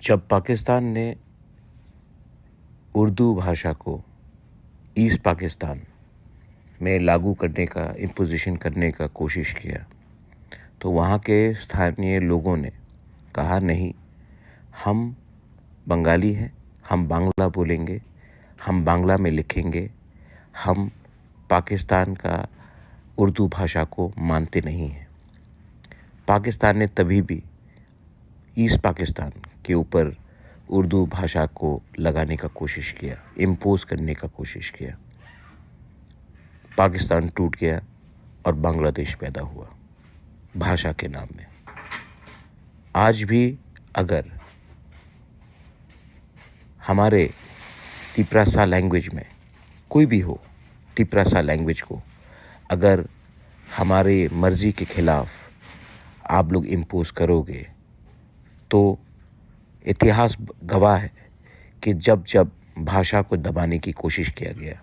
जब पाकिस्तान ने उर्दू भाषा को ईस्ट पाकिस्तान में लागू करने का इम्पोजिशन करने का कोशिश किया तो वहाँ के स्थानीय लोगों ने कहा नहीं, हम बंगाली हैं, हम बांग्ला बोलेंगे, हम बांग्ला में लिखेंगे, हम पाकिस्तान का उर्दू भाषा को मानते नहीं हैं। पाकिस्तान ने तभी भी ईस्ट पाकिस्तान के ऊपर उर्दू भाषा को लगाने का कोशिश किया, इम्पोज करने का कोशिश किया। पाकिस्तान टूट गया और बांग्लादेश पैदा हुआ भाषा के नाम में। आज भी अगर हमारे तिप्रासा लैंग्वेज में कोई भी हो, तिप्रासा लैंग्वेज को अगर हमारे मर्ज़ी के ख़िलाफ़ आप लोग इम्पोज करोगे तो इतिहास गवाह है कि जब जब भाषा को दबाने की कोशिश किया गया,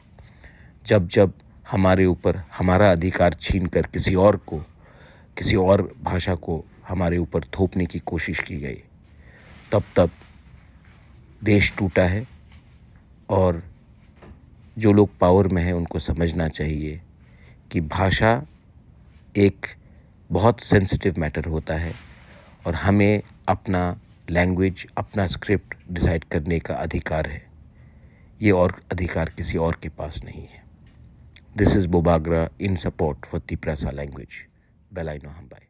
जब जब हमारे ऊपर हमारा अधिकार छीनकर किसी और भाषा को हमारे ऊपर थोपने की कोशिश की गई, तब तब देश टूटा है। और जो लोग पावर में हैं उनको समझना चाहिए कि भाषा एक बहुत सेंसिटिव मैटर होता है और हमें अपना लैंग्वेज, अपना स्क्रिप्ट डिसाइड करने का अधिकार है। ये और अधिकार किसी और के पास नहीं है। This is Bobagra in support for Tiprasa language. बेलाइनो हम बाय।